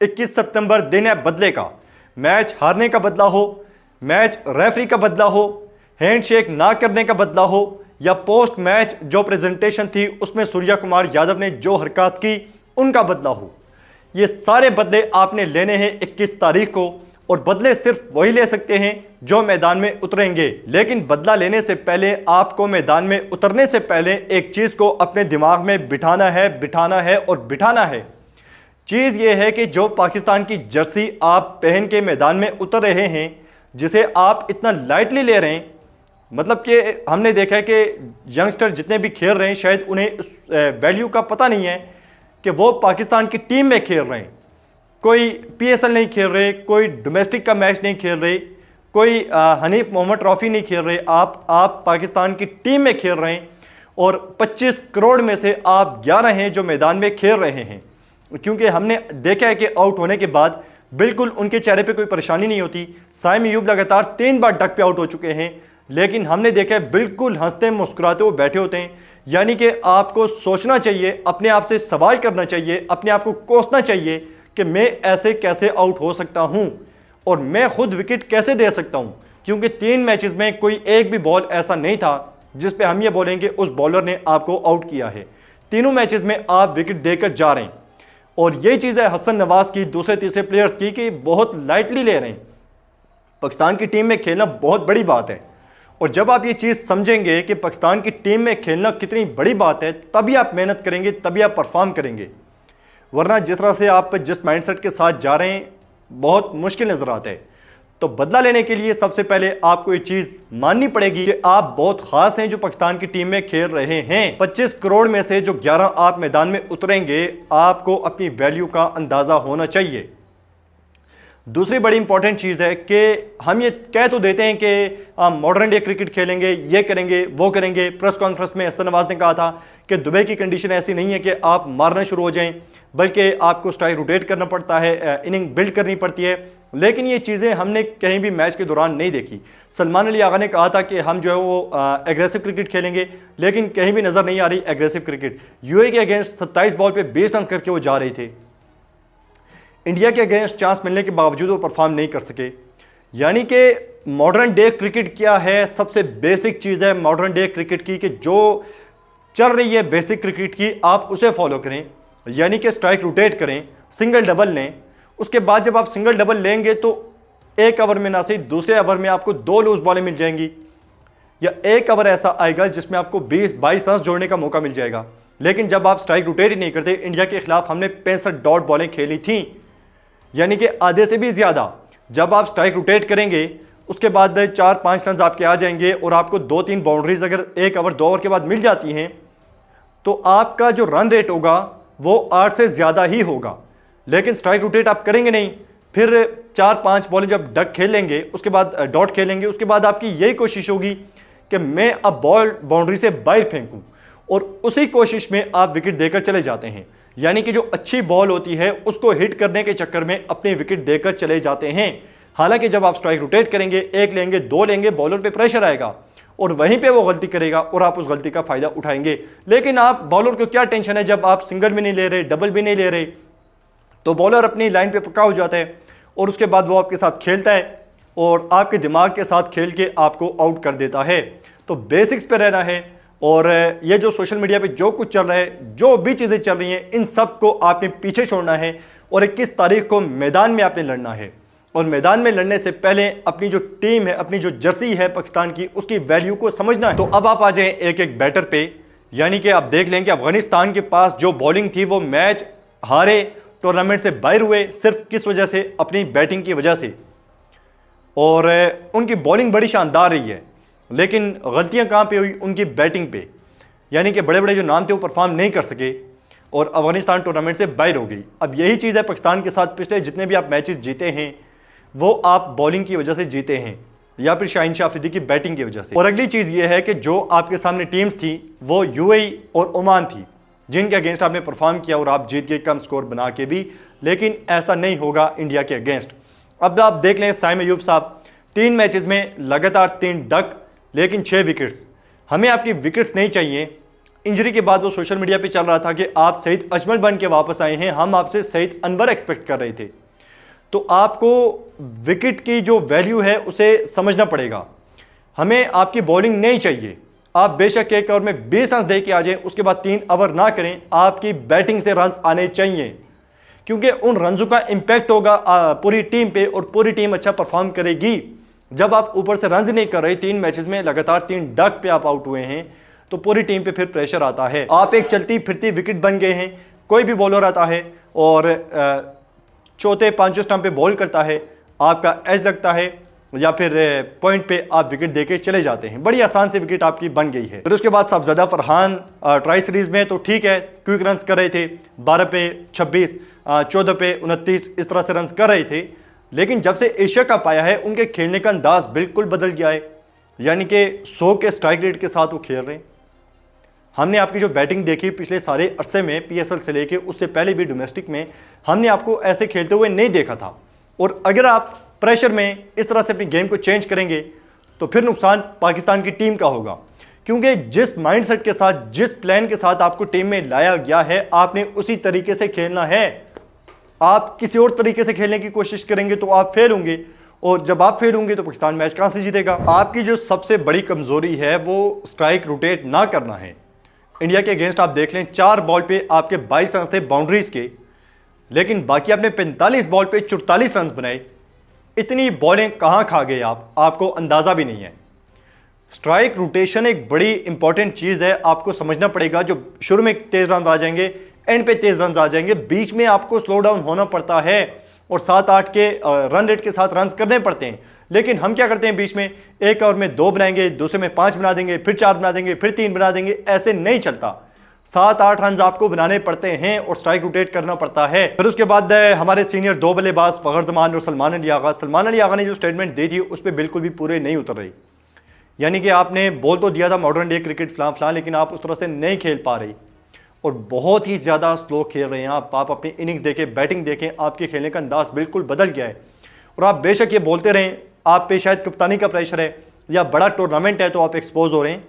21 सितंबर दिन है बदले का। मैच हारने का बदला हो, मैच रेफरी का बदला हो, हैंडशेक ना करने का बदला हो, या पोस्ट मैच जो प्रेजेंटेशन थी उसमें सूर्या कुमार यादव ने जो हरकत की उनका बदला हो, ये सारे बदले आपने लेने हैं 21 तारीख को। और बदले सिर्फ वही ले सकते हैं जो मैदान में उतरेंगे। लेकिन बदला लेने से पहले आपको मैदान में उतरने से पहले एक चीज को अपने दिमाग में बिठाना है और बिठाना है। चीज ये है कि जो पाकिस्तान की जर्सी आप पहन के मैदान में उतर रहे हैं, जिसे आप इतना लाइटली ले रहे हैं, मतलब कि हमने देखा है कि यंगस्टर जितने भी खेल रहे हैं शायद उन्हें उस वैल्यू का पता नहीं है कि वो पाकिस्तान की टीम में खेल रहे हैं। कोई पीएसएल नहीं खेल रहे, कोई डोमेस्टिक का मैच नहीं खेल रहे, कोई हनीफ मोहम्मद ट्रॉफी नहीं खेल रहे, आप पाकिस्तान की टीम में खेल रहे हैं। और 25 करोड़ में से आप 11 हैं जो मैदान में खेल रहे हैं। क्योंकि हमने देखा है कि आउट होने के बाद बिल्कुल उनके चेहरे पे कोई परेशानी नहीं होती। साइम अयूब लगातार 3 बार डक पे आउट हो चुके हैं, लेकिन हमने देखा है बिल्कुल हंसते मुस्कुराते वो बैठे होते हैं। यानी कि आपको सोचना चाहिए, अपने आप से सवाल करना चाहिए, अपने आप को कोसना चाहिए कि मैं ऐसे कैसे आउट हो सकता हूं और मैं खुद विकेट कैसे दे सकता हूं। क्योंकि 3 मैचेस में कोई एक भी बॉल ऐसा नहीं था जिस पे हम ये बोलेंगे उस बॉलर ने आपको आउट किया है। तीनों मैचेस में आप विकेट देकर जा रहे हैं। और यही चीज़ है हसन नवाज की, दूसरे तीसरे प्लेयर्स की, कि बहुत लाइटली ले रहे हैं। पाकिस्तान की टीम में खेलना बहुत बड़ी बात है। और जब आप ये चीज़ समझेंगे कि पाकिस्तान की टीम में खेलना कितनी बड़ी बात है, तभी आप मेहनत करेंगे, तभी आप परफॉर्म करेंगे। वरना जिस तरह से आप जिस माइंडसेट के साथ जा रहे हैं बहुत मुश्किल नजर आता है। तो बदला लेने के लिए सबसे पहले आपको ये चीज माननी पड़ेगी कि आप बहुत खास हैं जो पाकिस्तान की टीम में खेल रहे हैं। 25 करोड़ में से जो 11 आप मैदान में उतरेंगे, आपको अपनी वैल्यू का अंदाजा होना चाहिए। दूसरी बड़ी इंपॉर्टेंट चीज़ है कि हम ये कह तो देते हैं कि मॉडर्न डे क्रिकेट खेलेंगे, ये करेंगे, वो करेंगे। प्रेस कॉन्फ्रेंस में हसन नवाज ने कहा था कि दुबई की कंडीशन ऐसी नहीं है कि आप मारना शुरू हो जाएं, बल्कि आपको स्ट्राइक रोटेट करना पड़ता है, इनिंग बिल्ड करनी पड़ती है। लेकिन ये चीज़ें हमने कहीं भी मैच के दौरान नहीं देखी। सलमान अली आगा ने कहा था कि हम जो है वो एग्रेसिव क्रिकेट खेलेंगे, लेकिन कहीं भी नज़र नहीं आ रही एग्रेसिव क्रिकेट। यूएई के अगेंस्ट 27 बॉल पे 20 रन करके वो जा रहे थे। इंडिया के अगेंस्ट चांस मिलने के बावजूद वो परफॉर्म नहीं कर सके। यानी कि मॉडर्न डे क्रिकेट क्या है, सबसे बेसिक चीज़ है मॉडर्न डे क्रिकेट की, कि जो चल रही है बेसिक क्रिकेट की आप उसे फॉलो करें। यानी कि स्ट्राइक रोटेट करें, सिंगल डबल लें। उसके बाद जब आप सिंगल डबल लेंगे तो एक ओवर में ना सही दूसरे ओवर में आपको 2 लूज बॉलें मिल जाएंगी, या एक ओवर ऐसा आएगा जिसमें आपको 20-22 रन जोड़ने का मौका मिल जाएगा। लेकिन जब आप स्ट्राइक रोटेट ही नहीं करते, इंडिया के खिलाफ हमने 65 डॉट बॉलें खेली थी, यानी कि आधे से भी ज्यादा। जब आप स्ट्राइक रोटेट करेंगे उसके बाद 4-5 रन आपके आ जाएंगे और आपको 2-3 बाउंड्रीज अगर एक ओवर 2 ओवर के बाद मिल जाती हैं तो आपका जो रन रेट होगा वो 8 से ज्यादा ही होगा। लेकिन स्ट्राइक रोटेट आप करेंगे नहीं, फिर 4-5 बॉलें जब डक खेलेंगे, उसके बाद डॉट खेलेंगे, उसके बाद आपकी यही कोशिश होगी कि मैं अब बॉल बाउंड्री से बाहर फेंकूं, और उसी कोशिश में आप विकेट देकर चले जाते हैं। यानी कि जो अच्छी बॉल होती है उसको हिट करने के चक्कर में अपनी विकेट देकर चले जाते हैं। हालांकि जब आप स्ट्राइक रोटेट करेंगे, 1 लेंगे, 2 लेंगे, बॉलर पे प्रेशर आएगा और वहीं पे वो गलती करेगा और आप उस गलती का फायदा उठाएंगे। लेकिन आप बॉलर को क्या टेंशन है, जब आप सिंगल भी नहीं ले रहे, डबल भी नहीं ले रहे, तो बॉलर अपनी लाइन पे पक्का हो जाता है और उसके बाद वो आपके साथ खेलता है और आपके दिमाग के साथ खेल के आपको आउट कर देता है। तो बेसिक्स पे रहना है। और ये जो सोशल मीडिया पे जो कुछ चल रहा है, जो भी चीज़ें चल रही हैं, इन सब को आपने पीछे छोड़ना है और 21 तारीख को मैदान में आपने लड़ना है। और मैदान में लड़ने से पहले अपनी जो टीम है, अपनी जो जर्सी है पाकिस्तान की, उसकी वैल्यू को समझना है। तो अब आप आ जाएं एक एक बैटर पे। यानी कि आप देख लें कि अफगानिस्तान के पास जो बॉलिंग थी वो मैच हारे, टूर्नामेंट से बाहर हुए, सिर्फ किस वजह से, अपनी बैटिंग की वजह से। और उनकी बॉलिंग बड़ी शानदार रही है, लेकिन गलतियां कहां पे हुई, उनकी बैटिंग पे। यानी कि बड़े बड़े जो नाम थे वो परफॉर्म नहीं कर सके और अफगानिस्तान टूर्नामेंट से बाहर हो गई। अब यही चीज़ है पाकिस्तान के साथ। पिछले जितने भी आप मैचेस जीते हैं वो आप बॉलिंग की वजह से जीते हैं या फिर शाहीन शाह अफरीदी की बैटिंग की वजह से। और अगली चीज़ ये है कि जो आपके सामने टीम्स थी वो यूएई और ओमान थी, जिनके अगेंस्ट आपने परफॉर्म किया और आप जीत गए कम स्कोर बना के भी। लेकिन ऐसा नहीं होगा इंडिया के अगेंस्ट। अब आप देख लें साइम अयूब साहब, 3 मैचेस में लगातार 3 डक, लेकिन 6 विकेट्स। हमें आपकी विकेट्स नहीं चाहिए, इंजरी के बाद वो सोशल मीडिया पे चल रहा था कि आप सईद अजमल बन के वापस आए हैं, हम आपसे सईद अनवर एक्सपेक्ट कर रहे थे। तो आपको विकेट की जो वैल्यू है उसे समझना पड़ेगा। हमें आपकी बॉलिंग नहीं चाहिए। आप बेशक एक ओवर में 20 रन दे के आ जाएं, उसके बाद 3 ओवर ना करें, आपकी बैटिंग से रन आने चाहिए, क्योंकि उन रनों का इंपैक्ट होगा पूरी टीम पे और पूरी टीम अच्छा परफॉर्म करेगी। जब आप ऊपर से रन नहीं कर रहे, 3 मैचेस में लगातार 3 डक पे आप आउट हुए हैं, तो पूरी टीम पे फिर प्रेशर आता है। आप एक चलती फिरती विकेट बन गए हैं। कोई भी बॉलर आता है और चौथे पांचवें स्टंप पे बॉल करता है, आपका एज लगता है या फिर पॉइंट पे आप विकेट देके चले जाते हैं। बड़ी आसान से विकेट आपकी बन गई है। फिर उसके बाद साहबजादा फरहान ट्राई सीरीज में तो ठीक है, क्विक रन्स कर रहे थे, 12 पे 26, 14 पे 29 इस तरह से रन्स कर रहे थे। लेकिन जब से एशिया कप आया है, उनके खेलने का अंदाज बिल्कुल बदल गया है। यानी कि 100 के स्ट्राइक रेट के साथ वो खेल रहे हैं। हमने आपकी जो बैटिंग देखी पिछले सारे अरसे में, पीएसएल से लेके उससे पहले भी डोमेस्टिक में, हमने आपको ऐसे खेलते हुए नहीं देखा था। और अगर आप प्रेशर में इस तरह से अपनी गेम को चेंज करेंगे तो फिर नुकसान पाकिस्तान की टीम का होगा, क्योंकि जिस माइंडसेट के साथ, जिस प्लान के साथ आपको टीम में लाया गया है, आपने उसी तरीके से खेलना है। आप किसी और तरीके से खेलने की कोशिश करेंगे तो आप फेल होंगे, और जब आप फेल होंगे तो पाकिस्तान मैच कहां से जीतेगा। आपकी जो सबसे बड़ी कमजोरी है वो स्ट्राइक रोटेट ना करना है। इंडिया के अगेंस्ट आप देख लें, 4 बॉल पे आपके 22 रन थे बाउंड्रीज के, लेकिन बाकी आपने 45 बॉल पे 44 रन बनाए। इतनी बॉलें कहां खा गए आप, आपको अंदाजा भी नहीं है। स्ट्राइक रोटेशन एक बड़ी इंपॉर्टेंट चीज है, आपको समझना पड़ेगा। जो शुरू में तेज रन आ जाएंगे, एंड पे तेज रन आ जाएंगे, बीच में आपको स्लो डाउन होना पड़ता है और 7-8 के रन रेट के साथ रन करने पड़ते हैं। लेकिन हम क्या करते हैं, बीच में एक ओवर में 2 बनाएंगे, दूसरे में 5 बना देंगे, फिर 4 बना देंगे, फिर 3 बना देंगे। ऐसे नहीं चलता। 7-8 रन आपको बनाने पड़ते हैं और स्ट्राइक रोटेट करना पड़ता है। फिर उसके बाद हमारे सीनियर 2 बल्लेबाज फखर जमान और सलमान अली आगा ने जो स्टेटमेंट दी थी उस पर बिल्कुल भी पूरे नहीं उतर रही। यानी कि आपने बोल तो दिया था मॉडर्न डे क्रिकेट फलां फलां, लेकिन आप उस तरह से नहीं खेल पा रही और बहुत ही ज़्यादा स्लो खेल रहे हैं आप अपनी इनिंग्स देखें, बैटिंग देखें, आपके खेलने का अंदाज बिल्कुल बदल गया है। और आप बेशक ये बोलते रहें आप पे शायद कप्तानी का प्रेशर है या बड़ा टूर्नामेंट है तो आप एक्सपोज हो रहे हैं,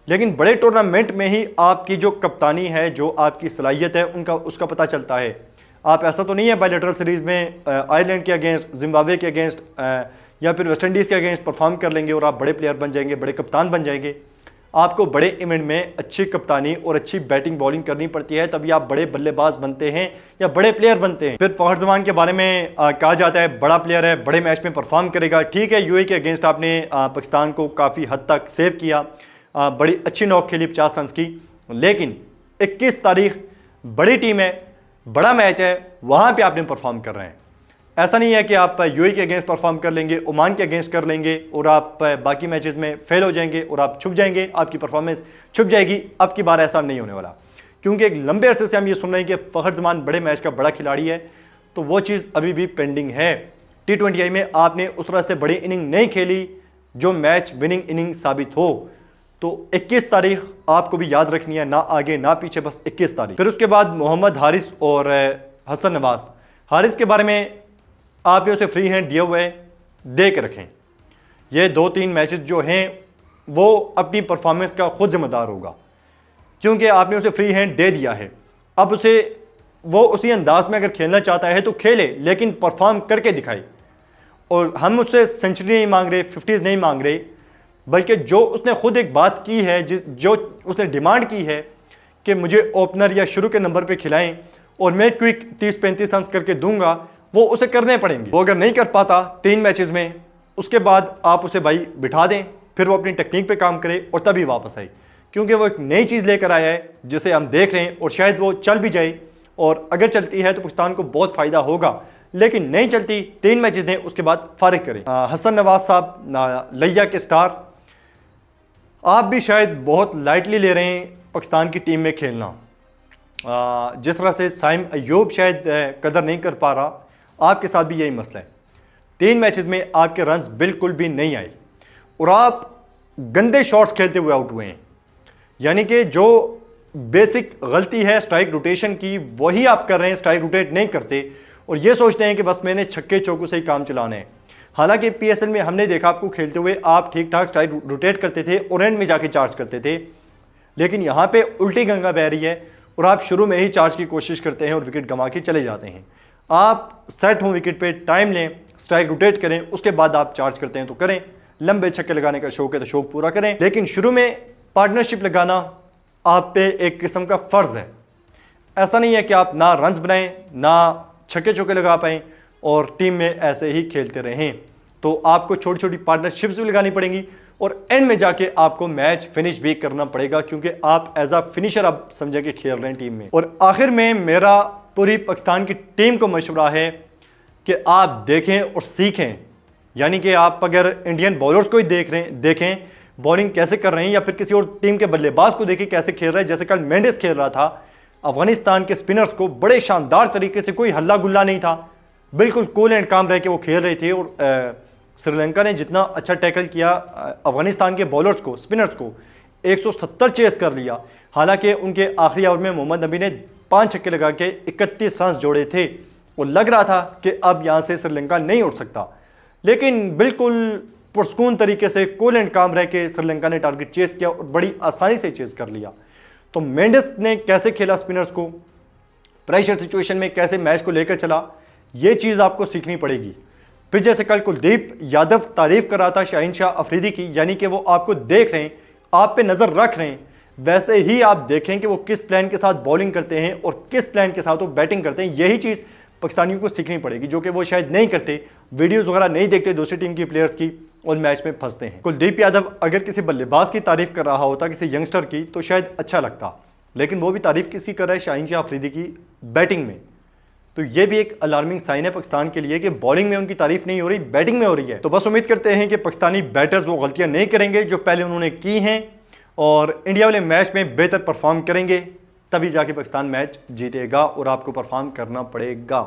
लेकिन बड़े टूर्नामेंट में ही आपकी जो कप्तानी है, जो आपकी सलाहियत है, उसका पता चलता है। आप ऐसा तो नहीं है बायलैटरल सीरीज़ में आयरलैंड के अगेंस्ट, जिम्बाब्वे के अगेंस्ट या फिर वेस्ट इंडीज़ के अगेंस्ट परफॉर्म कर लेंगे और आप बड़े प्लेयर बन जाएंगे, बड़े कप्तान बन जाएंगे। आपको बड़े इवेंट में अच्छी कप्तानी और अच्छी बैटिंग बॉलिंग करनी पड़ती है, तभी आप बड़े बल्लेबाज बनते हैं या बड़े प्लेयर बनते हैं। फिर फखर जमान के बारे में कहा जाता है बड़ा प्लेयर है, बड़े मैच में परफॉर्म करेगा। ठीक है, यूएई के अगेंस्ट आपने पाकिस्तान को काफ़ी हद तक सेव किया, बड़ी अच्छी नॉक खेली 50 रन की, लेकिन 21 तारीख बड़ी टीम है, बड़ा मैच है, वहाँ पर आपने परफॉर्म कर रहे हैं। ऐसा नहीं है कि आप यूएई के अगेंस्ट परफॉर्म कर लेंगे, ओमान के अगेंस्ट कर लेंगे और आप बाकी मैचेस में फेल हो जाएंगे और आप छुप जाएंगे, आपकी परफॉर्मेंस छुप जाएगी। अब की बार ऐसा नहीं होने वाला, क्योंकि एक लंबे अरसे से हम ये सुन रहे हैं कि फखर जमान बड़े मैच का बड़ा खिलाड़ी है, तो वो चीज़ अभी भी पेंडिंग है। T20I में आपने उस तरह से बड़ी इनिंग नहीं खेली जो मैच विनिंग इनिंग साबित हो। तो 21 तारीख आपको भी याद रखनी है, ना आगे ना पीछे, बस 21 तारीख। फिर उसके बाद मोहम्मद हारिस और हसन नवाज। हारिस के बारे में आपने उसे फ्री हैंड दिया हुआ है, दे के रखें। ये 2-3 मैचेस जो हैं वो अपनी परफॉर्मेंस का खुद जिम्मेदार होगा, क्योंकि आपने उसे फ्री हैंड दे दिया है। अब वो उसी अंदाज में अगर खेलना चाहता है तो खेले, लेकिन परफॉर्म करके दिखाए। और हम उससे सेंचुरी नहीं मांग रहे, 50s नहीं मांग रहे, बल्कि जो उसने खुद एक बात की है, जो उसने डिमांड की है कि मुझे ओपनर या शुरू के नंबर पर खिलाएं और मैं क्विक 30-35 रन करके दूंगा, वो उसे करने पड़ेंगे। वो अगर नहीं कर पाता 3 मैचेस में, उसके बाद आप उसे भाई बिठा दें, फिर वो अपनी टेक्निक पे काम करे और तभी वापस आए, क्योंकि वो एक नई चीज़ लेकर आया है जिसे हम देख रहे हैं और शायद वो चल भी जाए। और अगर चलती है तो पाकिस्तान को बहुत फ़ायदा होगा, लेकिन नहीं चलती 3 मैचेस ने, उसके बाद फारिग करें। हसन नवाज साहब लिया के स्टार, आप भी शायद बहुत लाइटली ले रहे हैं पाकिस्तान की टीम में खेलना। जिस तरह से साइम अयूब शायद कदर नहीं कर पा रहा, आपके साथ भी यही मसला है। 3 मैचेस में आपके रन्स बिल्कुल भी नहीं आए और आप गंदे शॉट्स खेलते हुए आउट हुए हैं। यानी कि जो बेसिक गलती है स्ट्राइक रोटेशन की, वही आप कर रहे हैं, स्ट्राइक रोटेट नहीं करते और ये सोचते हैं कि बस मैंने छक्के चौकों से ही काम चलाना है। हालांकि पीएसएल में हमने देखा आपको खेलते हुए, आप ठीक ठाक स्ट्राइक रोटेट करते थे और एंड में जाके चार्ज करते थे, लेकिन यहाँ पे उल्टी गंगा बह रही है और आप शुरू में ही चार्ज की कोशिश करते हैं और विकेट गंवा के चले जाते हैं। आप सेट हों विकेट पे, टाइम लें, स्ट्राइक रोटेट करें, उसके बाद आप चार्ज करते हैं तो करें। लंबे छक्के लगाने का शौक है तो शौक पूरा करें, लेकिन शुरू में पार्टनरशिप लगाना आप पे एक किस्म का फ़र्ज़ है। ऐसा नहीं है कि आप ना रन्स बनाएं, ना छक्के चौके लगा पाएँ और टीम में ऐसे ही खेलते रहें। तो आपको छोटी छोटी पार्टनरशिप्स भी लगानी पड़ेंगी और एंड में जाके आपको मैच फिनिश भी करना पड़ेगा, क्योंकि आप एज अ फिनिशर आप समझे कि खेल रहे हैं टीम में। और आखिर में मेरा पूरी पाकिस्तान की टीम को मशवरा है कि आप देखें और सीखें। यानी कि आप अगर इंडियन बॉलर्स को ही देखें बॉलिंग कैसे कर रहे हैं, या फिर किसी और टीम के बल्लेबाज को देखें कैसे खेल रहे हैं। जैसे कल मेंडिस खेल रहा था, अफगानिस्तान के स्पिनर्स को बड़े शानदार तरीके से, कोई हल्ला गुल्ला नहीं था, बिल्कुल कूल एंड काम रह के वो खेल रहे थे। और श्रीलंका ने जितना अच्छा टैकल किया अफगानिस्तान के बॉलर्स को, स्पिनर्स को 170 चेस कर लिया। हालांकि उनके आखिरी ओवर में मोहम्मद नबी ने 5 छक्के लगा के 31 रन जोड़े थे और लग रहा था कि अब यहां से श्रीलंका नहीं उठ सकता, लेकिन बिल्कुल पुरस्कून तरीके से कूल एंड काम रह के श्रीलंका ने टारगेट चेस किया और बड़ी आसानी से चेस कर लिया। तो मेंडिस ने कैसे खेला स्पिनर्स को, प्रेशर सिचुएशन में कैसे मैच को लेकर चला, ये चीज़ आपको सीखनी पड़ेगी। फिर जैसे कल कुलदीप यादव तारीफ कर रहा था शाहीन शाह अफरीदी की, यानी कि वो आपको देख रहे हैं, आप पे नज़र रख रहे हैं, वैसे ही आप देखें कि वो किस प्लान के साथ बॉलिंग करते हैं और किस प्लान के साथ वो बैटिंग करते हैं। यही चीज़ पाकिस्तानियों को सीखनी पड़ेगी, जो कि वो शायद नहीं करते, वीडियोज़ वगैरह नहीं देखते दूसरी टीम की प्लेयर्स की और मैच में फंसते हैं। कुलदीप यादव अगर किसी बल्लेबाज की तारीफ कर रहा होता, किसी यंगस्टर की, तो शायद अच्छा लगता, लेकिन वो भी तारीफ किसकी कर रहा है, शाहीन शाह अफरीदी की बैटिंग में। तो ये भी एक अलार्मिंग साइन है पाकिस्तान के लिए कि बॉलिंग में उनकी तारीफ नहीं हो रही, बैटिंग में हो रही है। तो बस उम्मीद करते हैं कि पाकिस्तानी बैटर्स वो गलतियां नहीं करेंगे जो पहले उन्होंने की हैं और इंडिया वाले मैच में बेहतर परफॉर्म करेंगे, तभी जाके पाकिस्तान मैच जीतेगा और आपको परफॉर्म करना पड़ेगा।